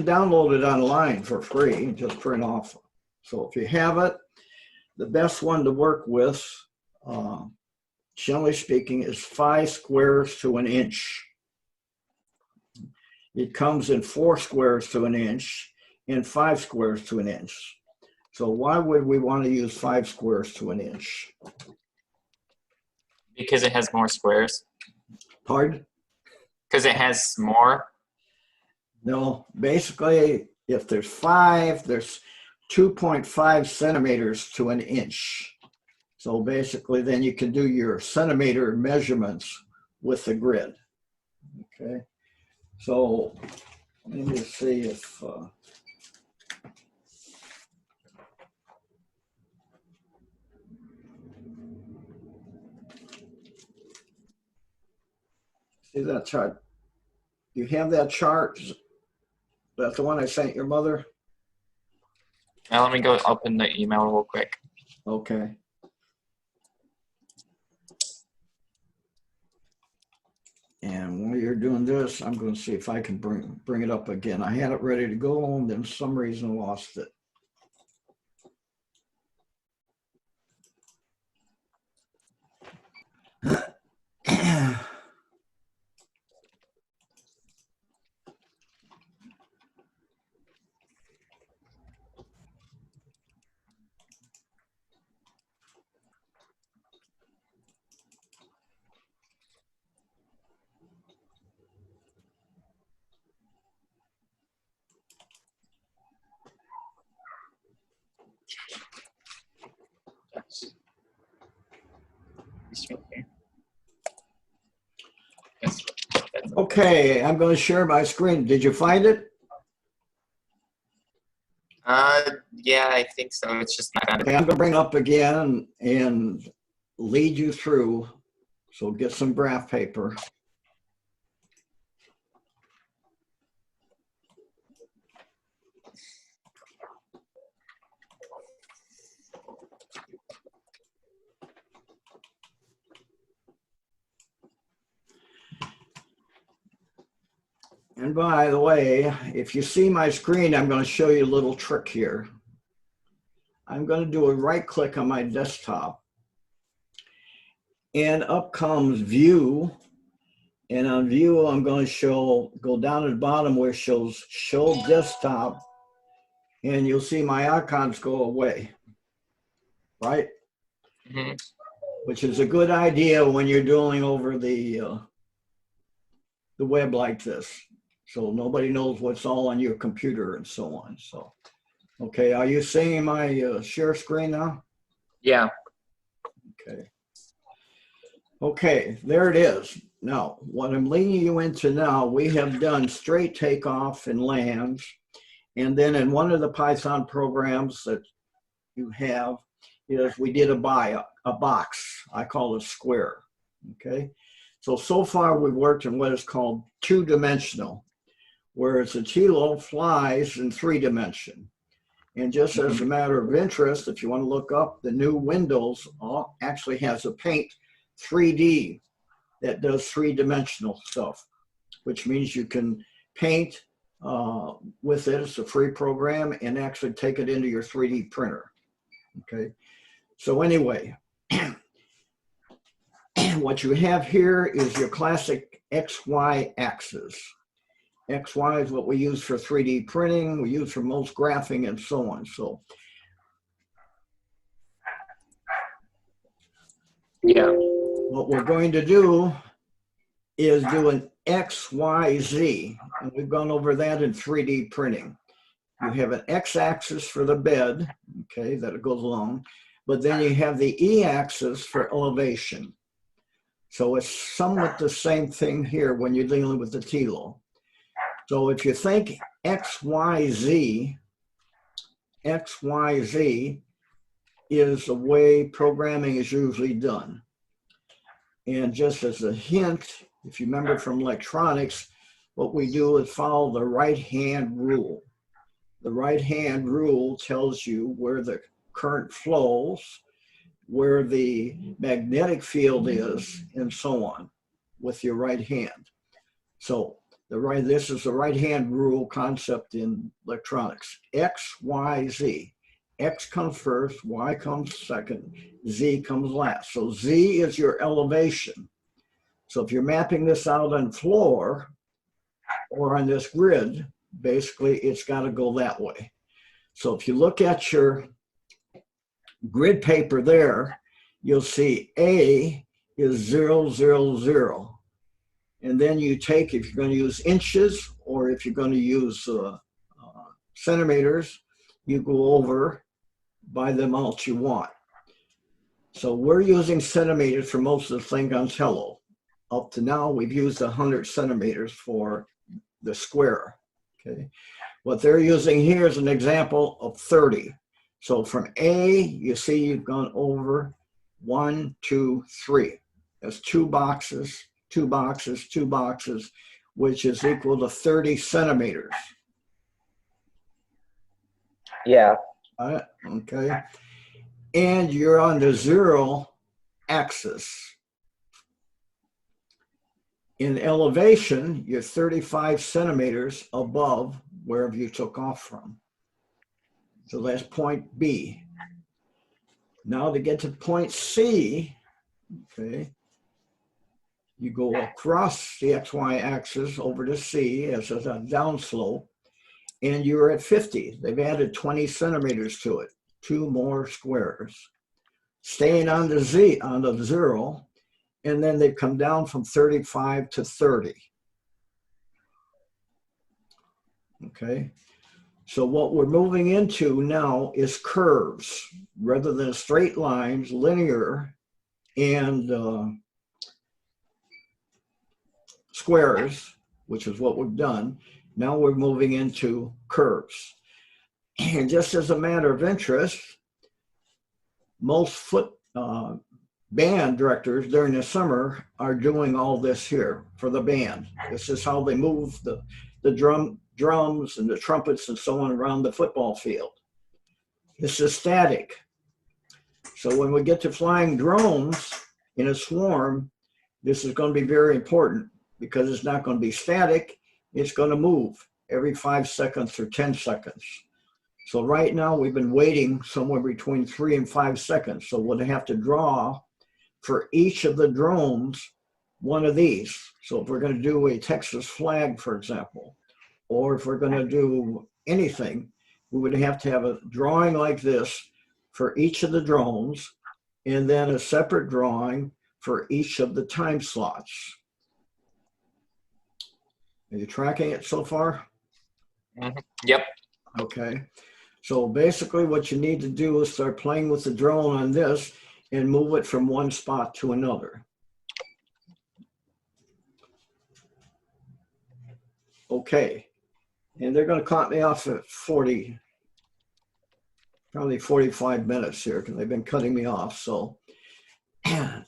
download it online for free, just print off. So if you have it, the best one to work with, generally speaking, is 5 squares to an inch. It comes in 4 squares to an inch and 5 squares to an inch. So why would we want to use 5 squares to an inch? Because it has more squares. Pardon? Because it has more. No, basically, if there's 5, there's 2.5 centimeters to an inch. So basically, then you can do your centimeter measurements with the grid. Okay. So let me see if see that chart. You have that chart? That's the one I sent your mother? Now let me go open the email real quick. Okay. And while you're doing this, I'm going to see if I can bring it up again. I had it ready to go, and then for some reason lost it. Okay, I'm going to share my screen. Did you find it? Yeah, I think so. It's just not. Okay, I'm going to bring it up again and lead you through. So get some graph paper. And by the way, if you see my screen, I'm going to show you a little trick here. I'm going to do a right click on my desktop, and up comes View. And on View, I'm going to go down to the bottom where it shows Show Desktop, and you'll see my icons go away, right? Mm-hmm. Which is a good idea when you're doing over the web like this. So nobody knows what's all on your computer and so on. So, okay, are you seeing my share screen now? Yeah. Okay. Okay, there it is. Now, what I'm leading you into now, we have done straight takeoff and lands. And then in one of the Python programs that you have is we did a box. I call it a square. Okay. So far we've worked in what is called 2-dimensional, whereas the Tello flies in 3-dimension. And just as a matter of interest, if you want to look up, the new Windows actually has a Paint 3D that does 3-dimensional stuff, which means you can paint with it. It's a free program, and actually take it into your 3D printer. Okay. So anyway, what you have here is your classic XY axis. XY is what we use for 3D printing, we use for most graphing and so on. So yeah, what we're going to do is do an XYZ, and we've gone over that in 3D printing. You have an X-axis for the bed, okay, that it goes along, but then you have the E-axis for elevation. So it's somewhat the same thing here when you're dealing with the Tello. So if you think XYZ is the way programming is usually done. And just as a hint, if you remember from electronics, what we do is follow the right-hand rule. The right-hand rule tells you where the current flows, where the magnetic field is, and so on with your right hand. So This is the right-hand rule concept in electronics. X, Y, Z. X comes first, Y comes second, Z comes last. So Z is your elevation. So if you're mapping this out on floor or on this grid, basically it's got to go that way. So if you look at your grid paper there, you'll see A is 0, 0, 0. And then you take, if you're going to use inches or if you're going to use centimeters, you go over by the amount you want. So we're using centimeters for most of the thing on Tello. Up to now, we've used 100 centimeters for the square. Okay. What they're using here is an example of 30. So from A, you see you've gone over 1, 2, 3. That's 2 boxes, 2 boxes, 2 boxes, which is equal to 30 centimeters. Yeah. Okay. And you're on the 0 axis. In elevation, you're 35 centimeters above wherever you took off from. So that's point B. Now to get to point C, okay, you go across the XY axis over to C as a downslope, and you're at 50. They've added 20 centimeters to it, 2 more squares. Staying on the Z, on the 0, and then they've come down from 35 to 30. Okay, so what we're moving into now is curves rather than straight lines, linear, and squares, which is what we've done. Now we're moving into curves. And just as a matter of interest, most band directors during the summer are doing all this here for the band. This is how they move the drums and the trumpets and so on around the football field. This is static. So when we get to flying drones in a swarm, this is going to be very important because it's not going to be static. It's going to move every 5 seconds or 10 seconds. So right now we've been waiting somewhere between 3 and 5 seconds. So we'll have to draw for each of the drones one of these. So if we're going to do a Texas flag, for example, or if we're going to do anything, we would have to have a drawing like this for each of the drones, and then a separate drawing for each of the time slots. Are you tracking it so far? Mm-hmm. Yep. Okay. So basically what you need to do is start playing with the drone on this and move it from one spot to another. Okay. And they're going to cut me off at probably 45 minutes here because they've been cutting me off. So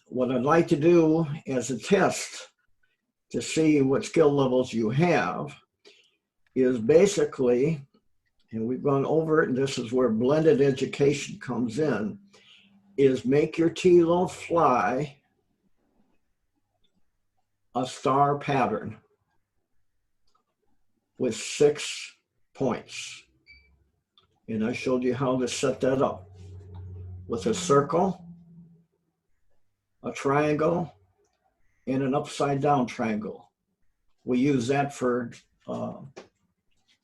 what I'd like to do as a test to see what skill levels you have is basically, and we've gone over it, and this is where blended education comes in, is make your Tello fly a star pattern with 6 points. And I showed you how to set that up with a circle, a triangle, and an upside down triangle. We use that for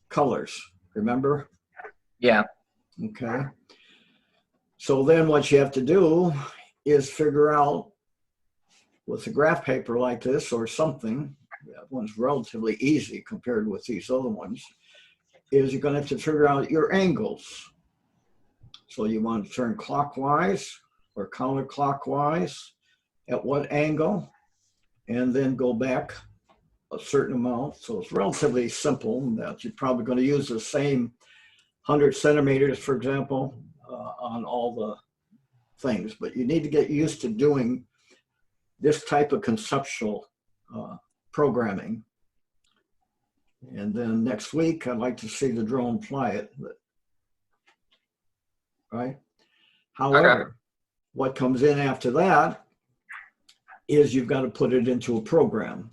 colors, remember? Yeah. Okay. So then what you have to do is figure out with a graph paper like this or something, that one's relatively easy compared with these other ones, is you're going to have to figure out your angles. So you want to turn clockwise or counterclockwise, at what angle, and then go back a certain amount. So it's relatively simple that you're probably going to use the same 100 centimeters, for example, on all the things, but you need to get used to doing this type of conceptual programming. And then next week, I'd like to see the drone fly it, right? However, what comes in after that is you've got to put it into a program.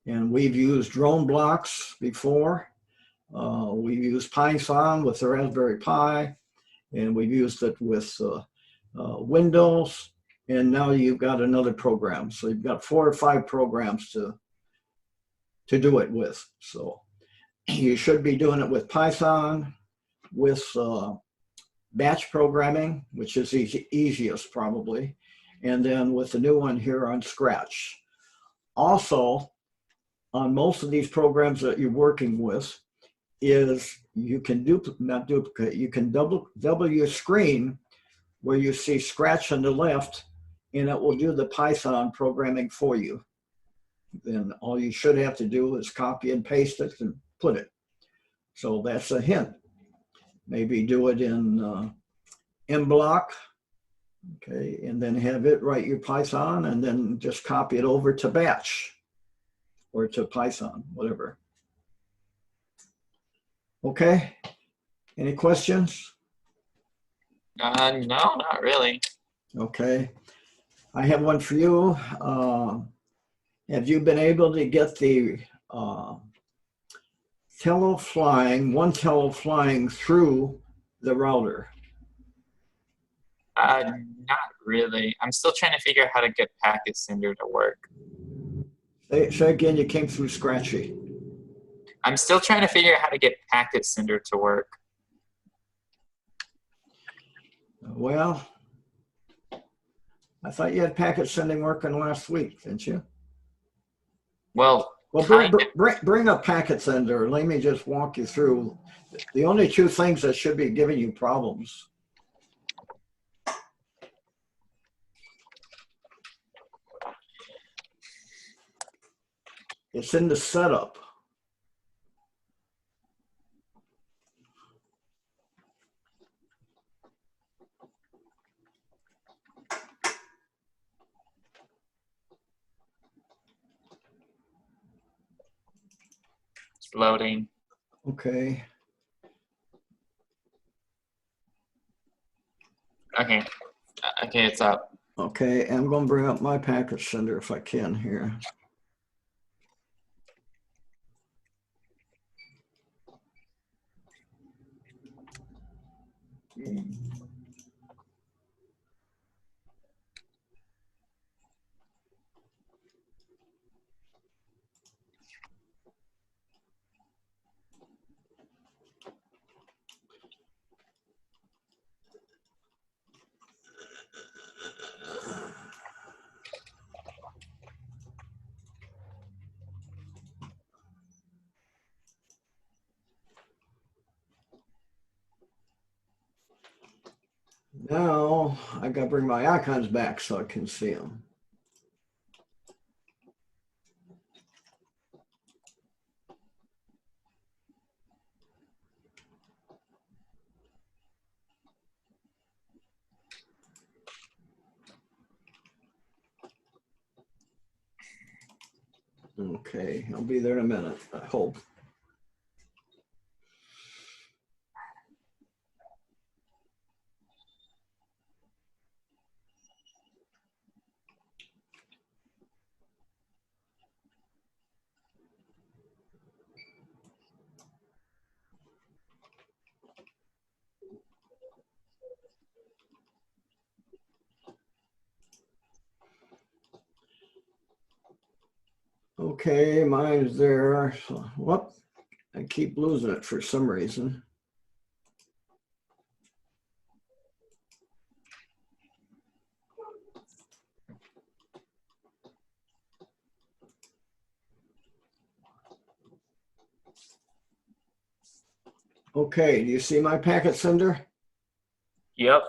And we've used drone blocks before. We've used Python with the Raspberry Pi, and we've used it with Windows, and now you've got another program. So you've got 4 or 5 programs to do it with. So you should be doing it with Python, with batch programming, which is easiest probably, and then with the new one here on Scratch. Also, on most of these programs that you're working with, is you can not duplicate, you can double your screen where you see Scratch on the left, and it will do the Python programming for you. Then all you should have to do is copy and paste it and put it. So that's a hint. Maybe do it in MBlock, okay, and then have it write your Python, and then just copy it over to Batch or to Python, whatever. Okay, any questions? No, not really. Okay, I have one for you. Have you been able to get the Tello flying, one Tello flying through the router? Not really. I'm still trying to figure out how to get Packetsender to work. Say again, you came through scratchy. I'm still trying to figure out how to get Packetsender to work. Well, I thought you had packet sending working last week, didn't you? Well, bring up Packetsender. Let me just walk you through the only 2 things that should be giving you problems. It's in the setup. It's loading. Okay. Okay. Okay, it's up. Okay, I'm going to bring up my Packetsender if I can here. Now I got to bring my icons back so I can see them. Okay, I'll be there in a minute, I hope. Okay, mine's there. So, whoop, I keep losing it for some reason. Okay, do you see my Packetsender? Yep.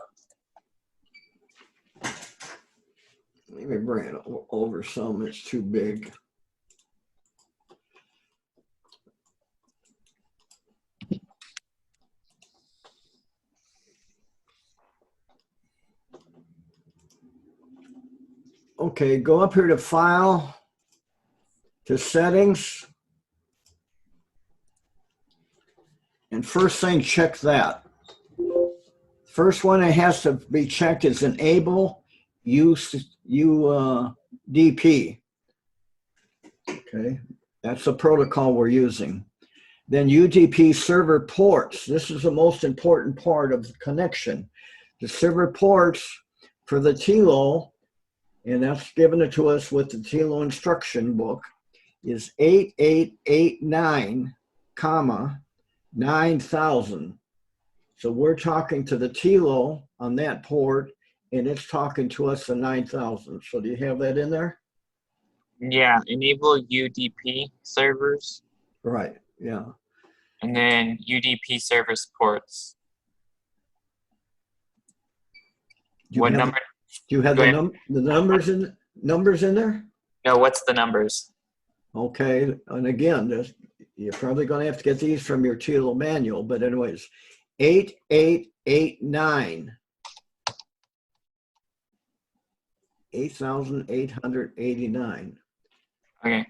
Let me bring it over some, it's too big. Okay, go up here to File, to Settings. And first thing, check that. First one it has to be checked is Enable UDP. Okay, That's the protocol we're using. Then UDP server ports. This is the most important part of the connection. The server ports for the TLO, and that's given it to us with the TLO instruction book, is 8889, 9000. So we're talking to the TLO on that port, and it's talking to us the 9000. So do you have that in there? Yeah, enable UDP servers. Right, yeah. And then UDP service ports. What number? Do you have the numbers in there? No, what's the numbers? Okay, and again, you're probably going to have to get these from your TLO manual, but anyways, 8889, 8889. Okay.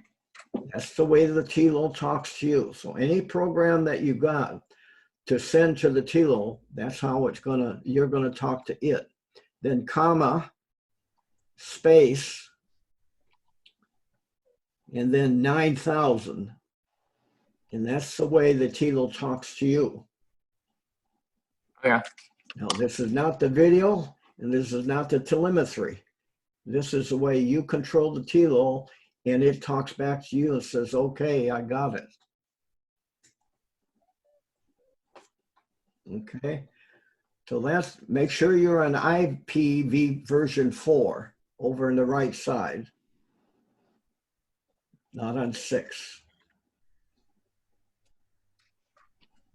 That's the way the TLO talks to you. So any program that you got to send to the TLO, that's how you're gonna talk to it. Then comma, space, and then 9000. And that's the way the TLO talks to you. Yeah. Now, this is not the video, and this is not the telemetry. This is the way you control the TLO, and it talks back to you and says, okay, I got it. Okay, so make sure you're on IPv version 4 over on the right side, not on 6.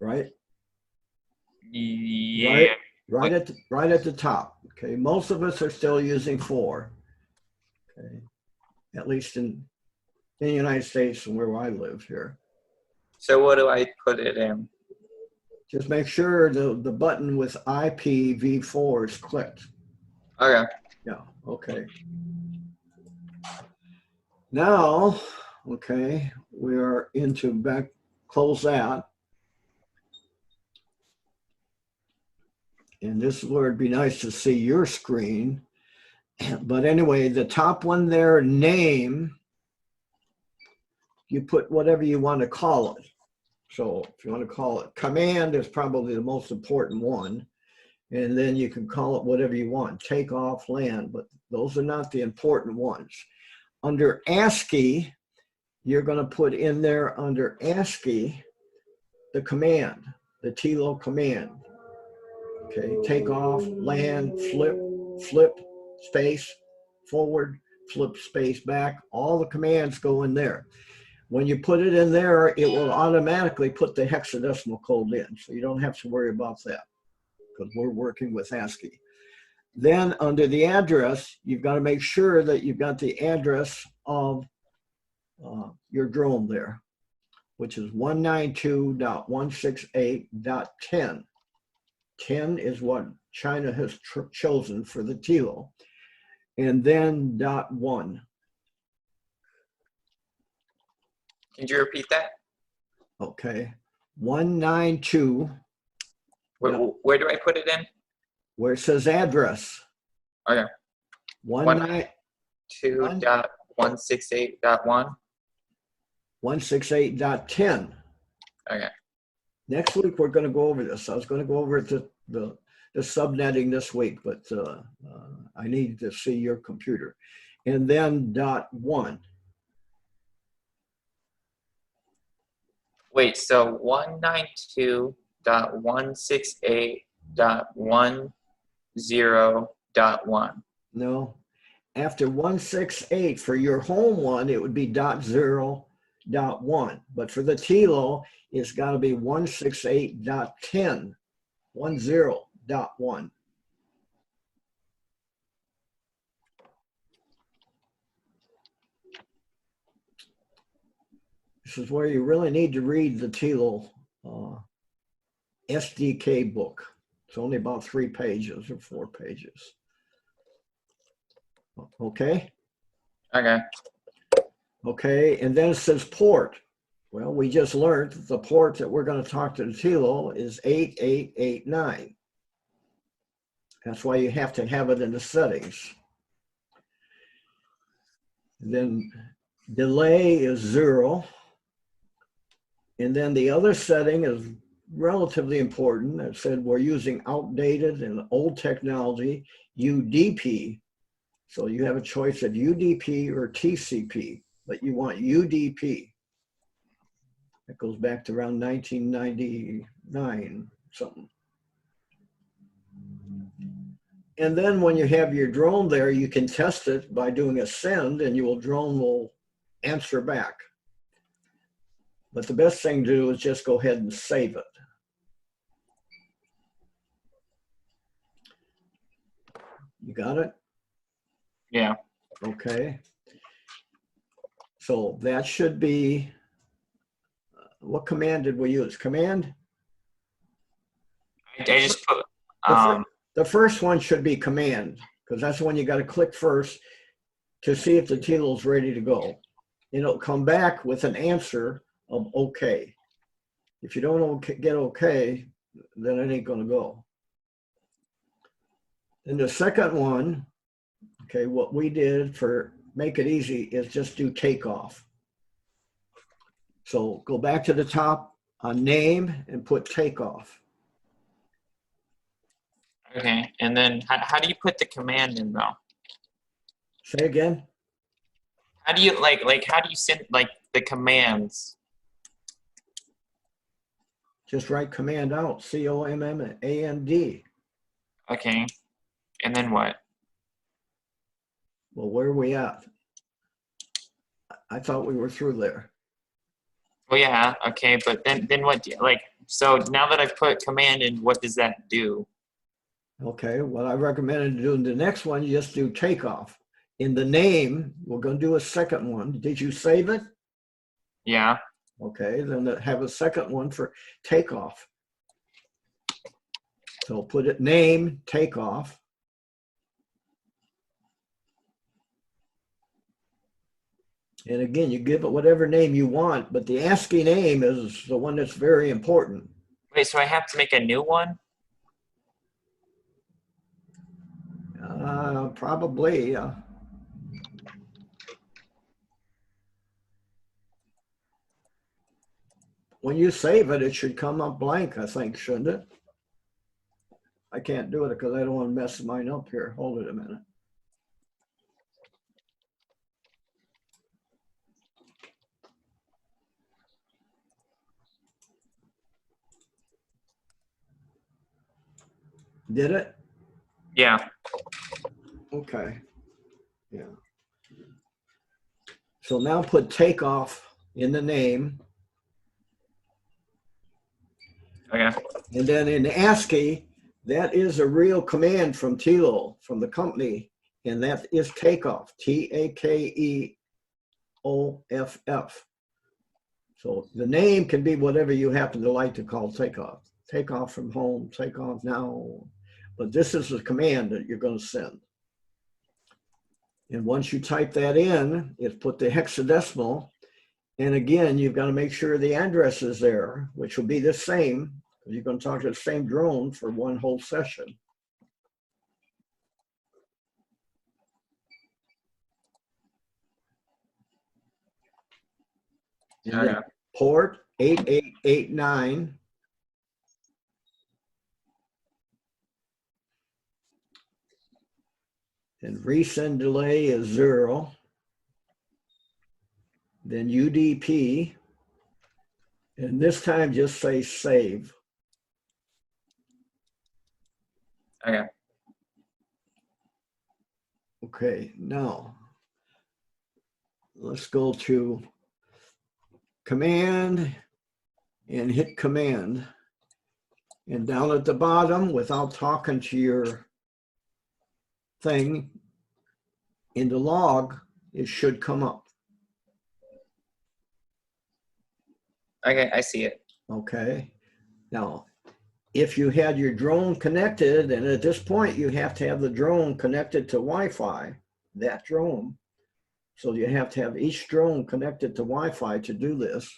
Right? Yeah. Right at the top. Okay, most of us are still using 4. Okay, at least in the United States and where I live here. So what do I put it in? Just make sure the button with IPv4 is clicked. Okay. Yeah, okay. Now, okay, we are close that. And this is where it'd be nice to see your screen. But anyway, the top one there, name, you put whatever you want to call it. So if you want to call it command is probably the most important one. And then you can call it whatever you want, take off, land, but those are not the important ones. Under ASCII, you're going to put in there under ASCII the command, the TLO command. Okay, take off, land, flip, space, forward, flip, space, back. All the commands go in there. When you put it in there, it will automatically put the hexadecimal code in. So you don't have to worry about that because we're working with ASCII. Then under the address, you've got to make sure that you've got the address of your drone there, which is 192.168.10. 10 is what China has chosen for the TLO. And then .1. Can you repeat that? Okay. 192. Where do I put it in? Where it says address. Okay. 192.168.1. 168.10. Okay. Next week, we're going to go over this. I was going to go over the subnetting this week, but I need to see your computer. And then .1. Wait, so 192.168.10.1. No. After 168 for your home one, it would be .0.1. But for the TLO, it's got to be 168.10, 10.1. This is where you really need to read the TLO SDK book. It's only about 3 pages or 4 pages. Okay? Okay. Okay, and then it says port. Well, we just learned that the port that we're going to talk to the TLO is 8889. That's why you have to have it in the settings. And then delay is 0. And then the other setting is relatively important. It said we're using outdated and old technology, UDP. So you have a choice of UDP or TCP, but you want UDP. That goes back to around 1999, something. And then when you have your drone there, you can test it by doing a send, and your drone will answer back. But the best thing to do is just go ahead and save it. You got it? Yeah. Okay. So that should be, what command did we use? Command? I just put, The first one should be command, because that's the one you got to click first to see if the Tello's ready to go. And it'll come back with an answer of okay. If you don't get okay, then it ain't going to go. And the second one, okay, what we did for make it easy is just do takeoff. So go back to the top on name and put takeoff. okay. And then how do you put the command in though? Say again. How do you how do you send like the commands? Just write command out, COMMAND. Okay. And then what? Well, where are we at? I thought we were through there. Well, yeah, okay, but then what do you, like, so now that I've put command in, what does that do? Okay, what I recommended doing the next one, you just do takeoff. In the name, we're going to do a second one. Did you save it? Yeah. Okay, then have a second one for takeoff. So put it name, takeoff. And again, you give it whatever name you want, but the ASCII name is the one that's very important. Wait, so I have to make a new one? Probably. When you save it, it should come up blank, I think, shouldn't it? I can't do it because I don't want to mess mine up here. Hold it a minute. Did it? Yeah. Okay. Yeah. So now put takeoff in the name. Okay. And then in ASCII, that is a real command from Tello, from the company, and that is takeoff, TAKEOFF. So the name can be whatever you happen to like to call takeoff. Takeoff from home, takeoff now. But this is the command that you're going to send. And once you type that in, it's put the hexadecimal. And again, you've got to make sure the address is there, which will be the same. You're going to talk to the same drone for one whole session. And then port 8889. And resend delay is 0. Then UDP. And this time just say save. Okay. Okay, now let's go to command and hit command. And down at the bottom, without talking to your thing, in the log, it should come up. Okay, I see it. Okay. Now, if you had your drone connected, and at this point you have to have the drone connected to Wi-Fi, that drone. So you have to have each drone connected to Wi-Fi to do this.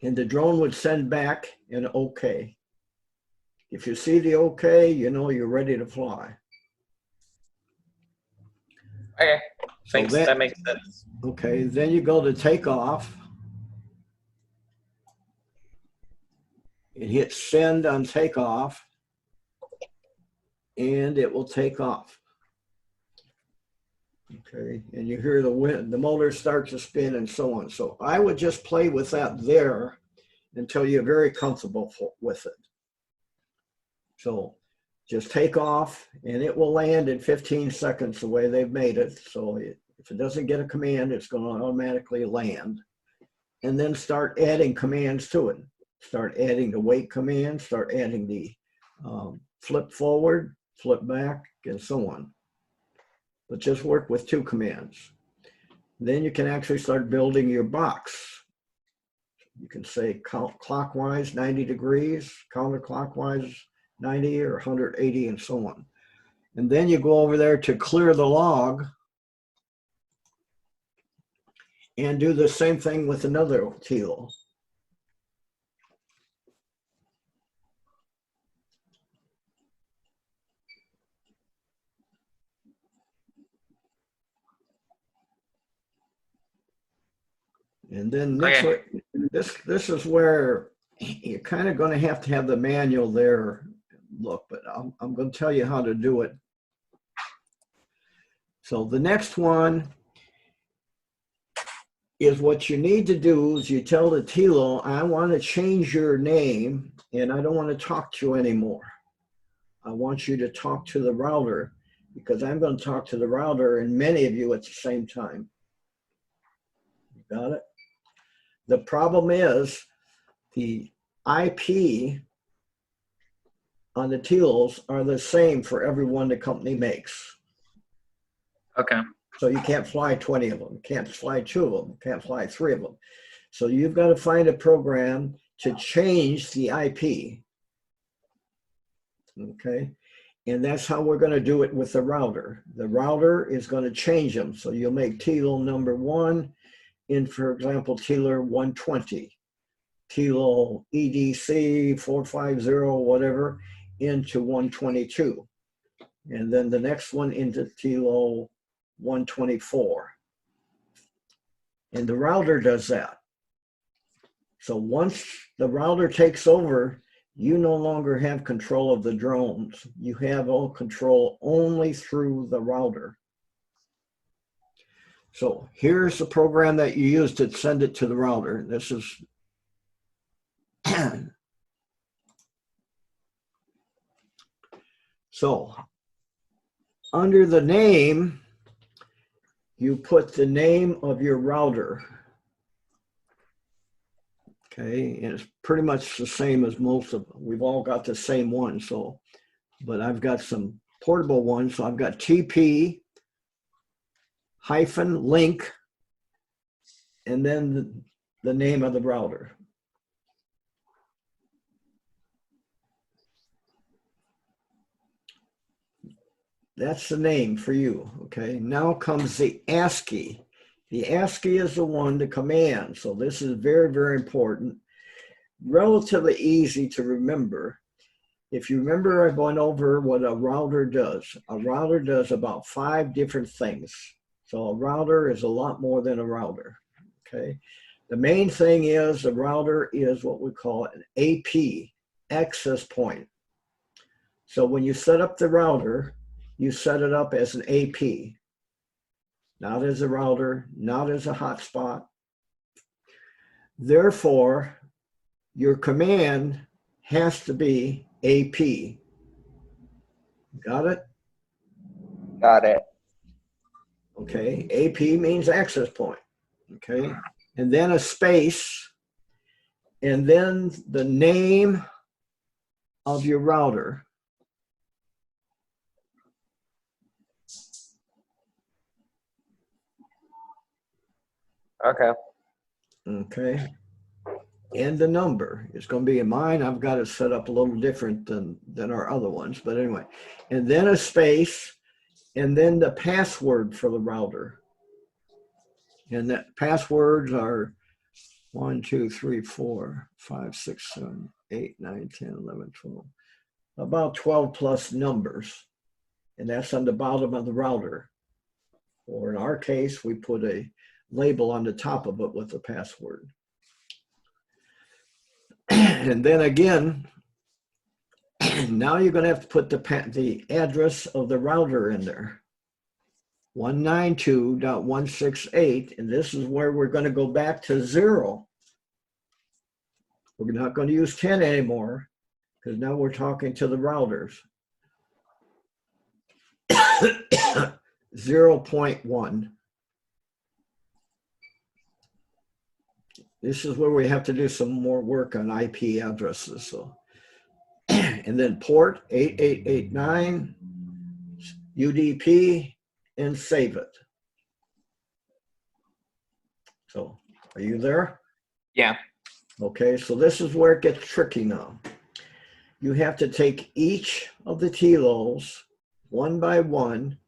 And the drone would send back an okay. If you see the okay, you know you're ready to fly. Okay, thanks. So that makes sense. Okay, then you go to takeoff. and hit send on takeoff, and it will take off. Okay, and you hear the wind, the motor starts to spin and so on. So I would just play with that there until you're very comfortable with it. So just take off and it will land in 15 seconds the way they've made it. So if it doesn't get a command, it's going to automatically land. And then start adding commands to it. Start adding the wait command, start adding the flip forward, flip back, and so on. But just work with 2 commands. Then you can actually start building your box. You can say clockwise 90 degrees, counterclockwise 90 or 180 and so on. And then you go over there to clear the log and do the same thing with another teal. And then next, this is where you're kind of going to have the manual there. Look, but I'm going to tell you how to do it. So the next one is what you need to do is you tell the Tello, I want to change your name and I don't want to talk to you anymore. I want you to talk to the router because I'm going to talk to the router and many of you at the same time. You got it? The problem is the IP on the Tellos are the same for every one the company makes. Okay. So you can't fly 20 of them, you can't fly 2 of them, you can't fly 3 of them. So you've got to find a program to change the IP. Okay, and that's how we're going to do it with the router. The router is going to change them. So you'll make Tello number 1 in, for example, Tello 120, Tello EDC 450, whatever, into 122. And then the next one into Tello 124. And the router does that. So once the router takes over, you no longer have control of the drones. You have all control only through the router. So here's the program that you use to send it to the router. This is so under the name, you put the name of your router. Okay, and it's pretty much the same as most of them. We've all got the same one, so, but I've got some portable ones. So I've got TP -link and then the name of the router. That's the name for you, okay? Now comes the ASCII. The ASCII is the one to command. So this is very, very important. Relatively easy to remember. If you remember, I went over what a router does. A router does about 5 different things. So a router is a lot more than a router, okay? The main thing is the router is what we call an AP, access point. So when you set up the router, you set it up as an AP, not as a router, not as a hotspot. Therefore, your command has to be AP. Got it? Got it. Okay, AP means access point. Okay, and then a space, and then the name of your router. Okay. Okay, and the number. It's going to be in mine. I've got it set up a little different than our other ones, but anyway. And then a space, and then the password for the router. And that passwords are 1, 2, 3, 4, 5, 6, 7, 8, 9, 10, 11, 12. About 12 plus numbers. And that's on the bottom of the router. Or in our case, we put a label on the top of it with the password. And then again, now you're going to have to put the address of the router in there. 192.168, and this is where we're going to go back to 0. We're not going to use 10 anymore because now we're talking to the routers. 0.1. This is where we have to do some more work on IP addresses. So, and then port 8889, UDP, and save it. So, are you there? Yeah. Okay, so this is where it gets tricky now. You have to take each of the TLOs one by one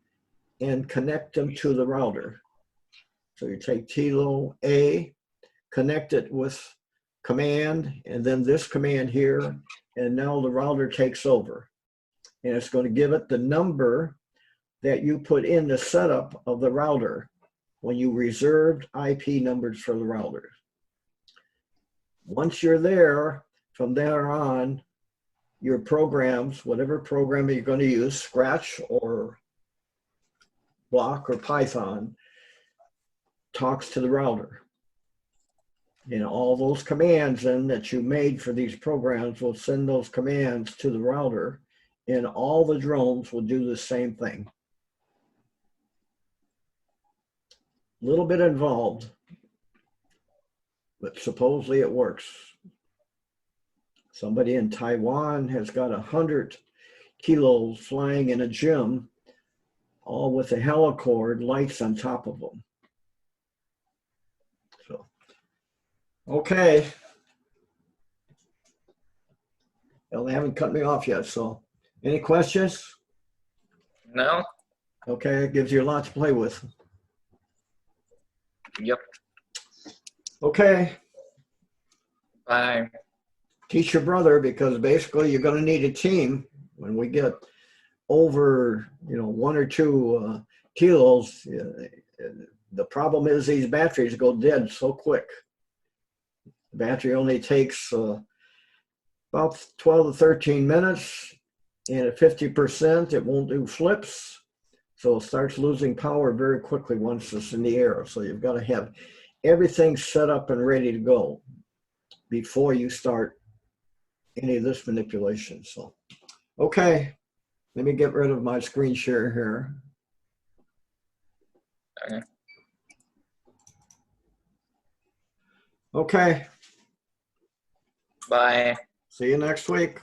and connect them to the router. So you take TLO A, connect it with command, and then this command here, and now the router takes over. And it's going to give it the number that you put in the setup of the router when you reserved IP numbers for the router. Once you're there, from there on, your programs, whatever program you're going to use, Scratch or Block or Python, talks to the router. And all those commands then that you made for these programs will send those commands to the router, and all the drones will do the same thing. A little bit involved, but supposedly it works. Somebody in Taiwan has got 100 kilos flying in a gym, all with a helicord, lights on top of them. So, okay. Well, they haven't cut me off yet, so any questions? No? Okay, it gives you a lot to play with. Yep. Okay, Bye. teach your brother, because basically you're going to need a team when we get over, 1 or 2 kilos. The problem is these batteries go dead so quick. The battery only takes about 12 to 13 minutes, and at 50%, it won't do flips. So it starts losing power very quickly once it's in the air. So you've got to have everything set up and ready to go before you start any of this manipulation. So, okay, let me get rid of my screen share here. Okay. Okay, Bye. see you next week.